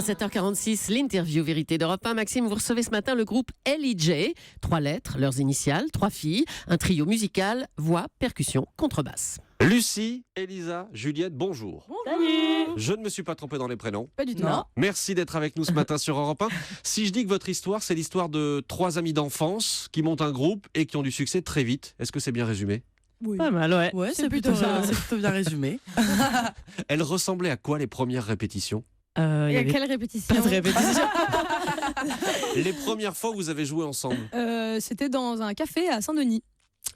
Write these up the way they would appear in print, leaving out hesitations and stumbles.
À 7h46, l'interview Vérité d'Europe 1. Maxime, vous recevez ce matin le groupe L.I.J. 3 lettres, leurs initiales, 3 filles, un trio musical, voix, percussion, contrebasse. Lucie, Elisa, Juliette, bonjour. Salut. Je ne me suis pas trompé dans les prénoms. Pas du tout. Non. Merci d'être avec nous ce matin sur Europe 1. Si je dis que votre histoire, c'est l'histoire de 3 amis d'enfance qui montent un groupe et qui ont du succès très vite, est-ce que c'est bien résumé ? Oui. Pas mal, ouais. Ouais, c'est plutôt bien résumé. Elles ressemblaient à quoi les premières répétitions ? Il y avait quelle répétition? pas de répétition. Les premières fois où vous avez joué ensemble ? C'était dans un café à Saint-Denis.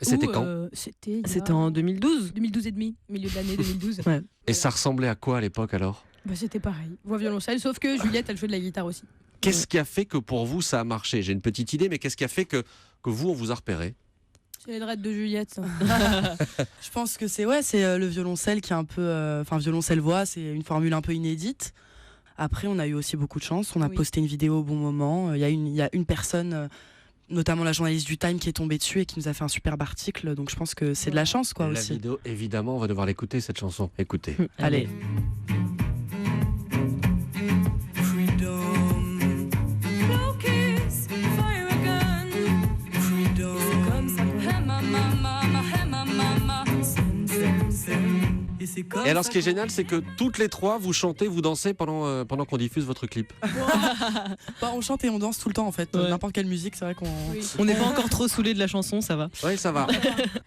C'était Où, quand ? C'était en 2012. 2012 et demi, milieu de l'année 2012. Ouais. Et ça ressemblait à quoi à l'époque alors ? Bah, c'était pareil. Voix violoncelle, sauf que Juliette, elle jouait de la guitare aussi. Qu'est-ce qui a fait que pour vous ça a marché ? J'ai une petite idée, mais qu'est-ce qui a fait que vous, on vous a repéré ? C'est les dreads de Juliette. Ça. Je pense que c'est le violoncelle qui est un peu, violoncelle-voix, c'est une formule un peu inédite. Après, on a eu aussi beaucoup de chance. On a posté une vidéo au bon moment. Il y a une personne, notamment la journaliste du Time, qui est tombée dessus et qui nous a fait un superbe article. Donc je pense que c'est de la chance, quoi, La aussi. vidéo, évidemment, on va devoir l'écouter cette chanson. Écoutez. Allez. Et alors, ce qui est génial, c'est que toutes les 3, vous chantez, vous dansez pendant qu'on diffuse votre clip. Bah, on chante et on danse tout le temps, en fait. Ouais. N'importe quelle musique, c'est vrai qu'on... On n'est pas encore trop saoulés de la chanson, ça va. Oui, ça va.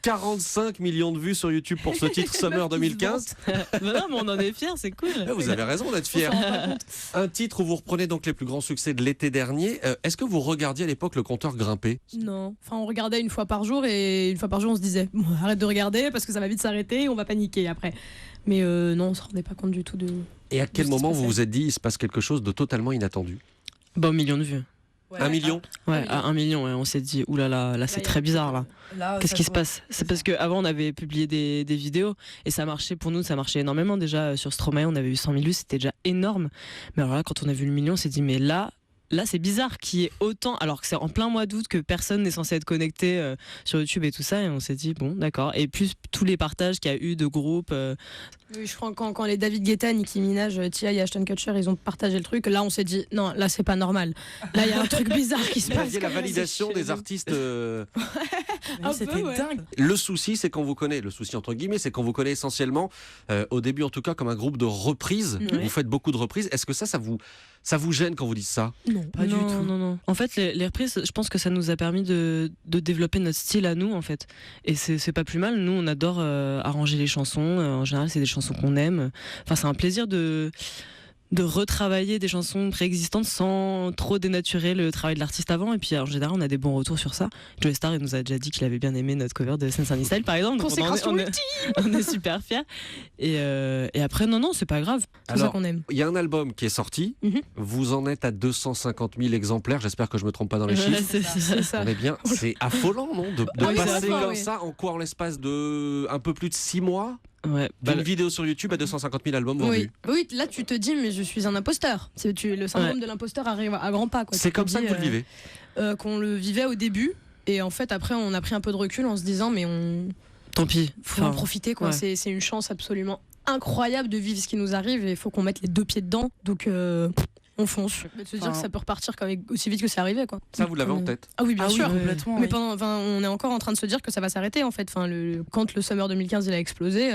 45 millions de vues sur YouTube pour ce titre Summer 2015. Non, mais on en est fiers, c'est cool. Vous avez raison d'être fiers. Un titre où vous reprenez donc les plus grands succès de l'été dernier. Est-ce que vous regardiez à l'époque le compteur grimper ? Non. Enfin, on regardait une fois par jour et une fois par jour, on se disait bon, arrête de regarder parce que ça va vite s'arrêter et on va paniquer après. Mais non, on se rendait pas compte du tout de. Et à quel ce qui se moment vous passait. vous êtes dit il se passe quelque chose de totalement inattendu ? Bon, million de vues. 1 million ? Ouais, à 1 million, ouais, on s'est dit, oulala, là c'est très bizarre là. Qu'est-ce qui se passe ? C'est parce qu'avant on avait publié des vidéos et ça marchait pour nous, ça marchait énormément déjà. Sur Stromae, on avait eu 100 000 vues, c'était déjà énorme. Mais alors là, quand on a vu le million, on s'est dit, mais là c'est bizarre qu'il y ait autant, alors que c'est en plein mois d'août que personne n'est censé être connecté sur YouTube et tout ça. Et on s'est dit, bon, d'accord. Et plus tous les partages qu'il y a eu de groupes. Oui, je crois que quand les David Guetta, Nicki Minaj, T.I. et Ashton Kutcher, ils ont partagé le truc, là on s'est dit non, là c'est pas normal. Là il y a un truc bizarre qui se Vous passe. aviez la validation des artistes. Un C'était peu, ouais. dingue. Le souci, c'est qu'on vous connaît. Le souci entre guillemets, c'est qu'on vous connaît essentiellement, au début en tout cas, comme un groupe de reprises. Ouais. Vous faites beaucoup de reprises. Est-ce que ça vous gêne quand vous dites ça ? Non. Pas du tout. Non. En fait, les reprises, je pense que ça nous a permis de développer notre style à nous, en fait. Et c'est pas plus mal. Nous, on adore arranger les chansons. En général, c'est des chansons qu'on aime. Enfin, c'est un plaisir de retravailler des chansons préexistantes sans trop dénaturer le travail de l'artiste avant. Et puis en général on a des bons retours sur ça. Joey Starr il nous a déjà dit qu'il avait bien aimé notre cover de Sense and Style par exemple. Donc Consécration on est super fiers. Et après non c'est pas grave. C'est ça Alors, qu'on aime. il y a un album qui est sorti. Mhm. Vous en êtes à 250 000 exemplaires. J'espère que je me trompe pas dans les chiffres. C'est ça. On est bien. C'est affolant, non, de Ah oui, c'est passer affolant, comme oui. ça en quoi, en l'espace de un peu plus de 6 mois, Ouais. d'une vidéo sur YouTube à 250 000 albums vendus. Oui, là tu te dis mais je suis un imposteur. Le syndrome de l'imposteur arrive à grands pas. Quoi. C'est Tu te comme ça dis, que vous le vivez. Qu'on le vivait au début et en fait après on a pris un peu de recul en se disant mais on Tant pis. faut en profiter quoi. ouais. C'est une chance absolument incroyable de vivre ce qui nous arrive et il faut qu'on mette les 2 pieds dedans. Donc on fonce. Mais de se dire que ça peut repartir aussi vite que c'est arrivé quoi. Ça, vous l'avez en tête. Ah oui bien sûr. Complètement. Mais oui. on est encore en train de se dire que ça va s'arrêter en fait. Quand le Summer 2015 il a explosé,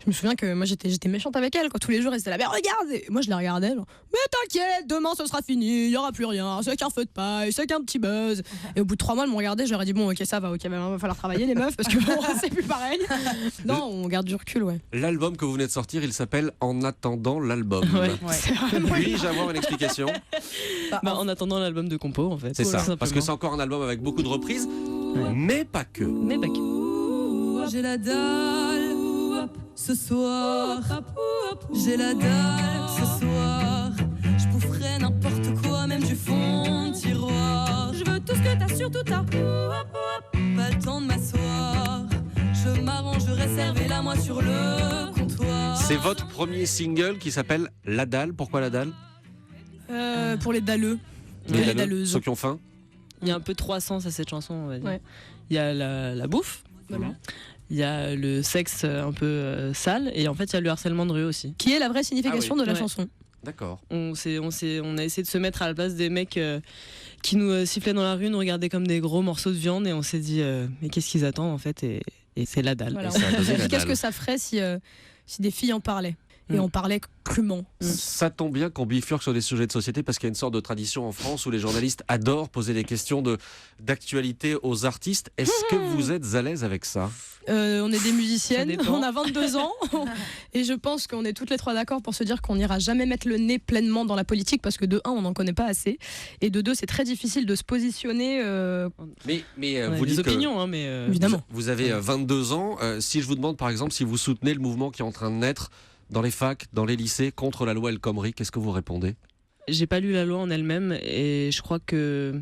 je me souviens que moi j'étais méchante avec elle. Tous les jours elle était là, mais regarde. Et moi je la regardais. Genre, mais t'inquiète, demain ce sera fini, il y aura plus rien. C'est qu'un feu de paille, c'est qu'un petit buzz. Et au bout de 3 mois elle me regardait, j'aurais dit bon ok ça va, ok, maintenant va falloir travailler les meufs parce que bon, c'est plus pareil. Non, on garde du recul ouais. L'album que vous venez de sortir, il s'appelle En attendant l'album. Ouais. C'est vraiment Puis-je avoir une explication ? En attendant l'album de compo en fait. C'est ça, Tout parce que c'est simplement. encore un album avec beaucoup de reprises, mais pas que. Mais bah, J'ai la dalle ce soir. J'ai la dalle ce soir. Je boufferai n'importe quoi, même du fond de tiroir. Je veux tout ce que t'as, surtout t'as. Pas le temps de m'asseoir. Je m'arrangerai, servez-la moi sur le comptoir. C'est votre premier single qui s'appelle La Dalle. Pourquoi La Dalle ? pour les dalleux. Les dalleuses. Ceux qui ont faim. il y a un peu de 300 à cette chanson on va dire. Ouais. Il y a la bouffe. Voilà. Il y a le sexe un peu sale et en fait il y a le harcèlement de rue aussi. Qui est la vraie signification Ah oui. de la Ouais. chanson. D'accord. On a essayé de se mettre à la place des mecs qui nous sifflaient dans la rue, nous regardaient comme des gros morceaux de viande, et on s'est dit mais qu'est-ce qu'ils attendent en fait, et c'est la dalle. Voilà, Et ça a donné la Qu'est-ce dalle. que ça ferait si des filles en parlaient? Et on parlait crûment. Ça tombe bien qu'on bifurque sur des sujets de société, parce qu'il y a une sorte de tradition en France où les journalistes adorent poser des questions d'actualité aux artistes. Est-ce que vous êtes à l'aise avec ça? On est des Ça musiciennes, dépend. on a 22 ans et je pense qu'on est toutes les trois d'accord pour se dire qu'on n'ira jamais mettre le nez pleinement dans la politique, parce que de un, on n'en connaît pas assez, et de deux, c'est très difficile de se positionner. Mais On a vous des dites opinions, hein, mais Évidemment. vous avez 22 ans. Si je vous demande par exemple si vous soutenez le mouvement qui est en train de naître dans les facs, dans les lycées, contre la loi El Khomri, qu'est-ce que vous répondez? j'ai pas lu la loi en elle-même, et je crois que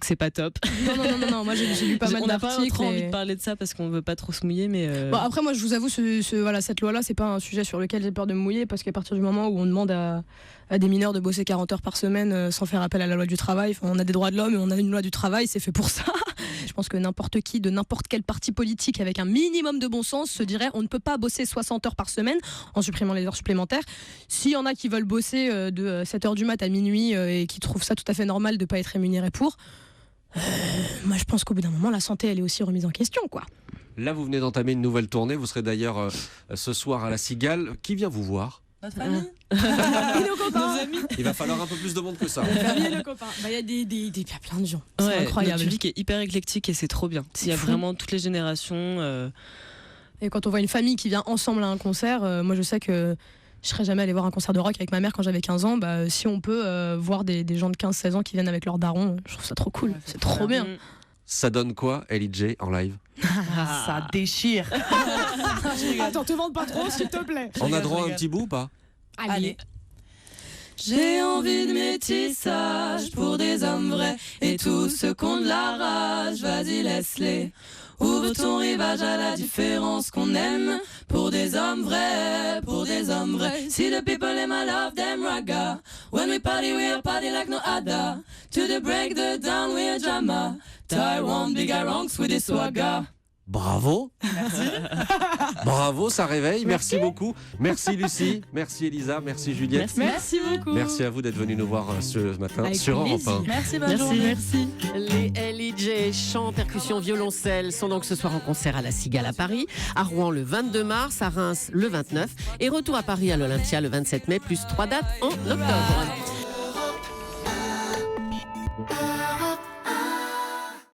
c'est pas top. Non, moi j'ai lu pas mal On n'a pas d'articles. trop envie et- de parler de ça parce qu'on veut pas trop se mouiller, mais Bon, après, moi je vous avoue, cette loi-là, c'est pas un sujet sur lequel j'ai peur de me mouiller, parce qu'à partir du moment où on demande à des mineurs de bosser 40 heures par semaine sans faire appel à la loi du travail, on a des droits de l'homme et on a une loi du travail, c'est fait pour ça. Je pense que n'importe qui de n'importe quel parti politique avec un minimum de bon sens se dirait on ne peut pas bosser 60 heures par semaine en supprimant les heures supplémentaires. S'il y en a qui veulent bosser de 7h du mat à minuit et qui trouvent ça tout à fait normal de pas être rémunéré pour, moi je pense qu'au bout d'un moment la santé elle est aussi remise en question, quoi. Là, vous venez d'entamer une nouvelle tournée. Vous serez d'ailleurs ce soir à la Cigale. Qui vient vous voir? Notre famille. Et nos copains. Il va falloir un peu plus de monde que ça. La famille et nos copains. Bah, il y a plein de gens. C'est ouais, incroyable. notre public est hyper éclectique et c'est trop bien. Il y a fou. vraiment toutes les générations. Et quand on voit une famille qui vient ensemble à un concert, moi je sais que je serais jamais allée voir un concert de rock avec ma mère quand j'avais 15 ans. Bah, si on peut voir des gens de 15-16 ans qui viennent avec leurs darons, je trouve ça trop cool. Ouais, c'est trop bien. Ça donne quoi, LJ, en live? Ça déchire. Attends, te vende pas trop, s'il te plaît. On a rigole, droit à je un rigole. petit bout ou pas? Allez. J'ai envie de métissage pour des hommes vrais et tous ceux qui ont de la rage, vas-y laisse-les. Ouvre ton rivage à la différence qu'on aime pour des hommes vrais, pour des hommes vrais. See the people in my love them raga. When we party like no other. To the break the down we a drama. Taiwan big ranks with the swagger. Bravo. Bravo, ça réveille. Merci beaucoup. Merci Lucie, merci Elisa, merci Juliette. Merci beaucoup. Merci à vous d'être venus nous voir ce matin Avec sur Europe plaisir. 1. Merci, bonne journée. Merci. Les LIJ, chant, percussion, violoncelle sont donc ce soir en concert à la Cigale à Paris, à Rouen le 22 mars, à Reims le 29 et retour à Paris à l'Olympia le 27 mai, plus 3 dates en octobre.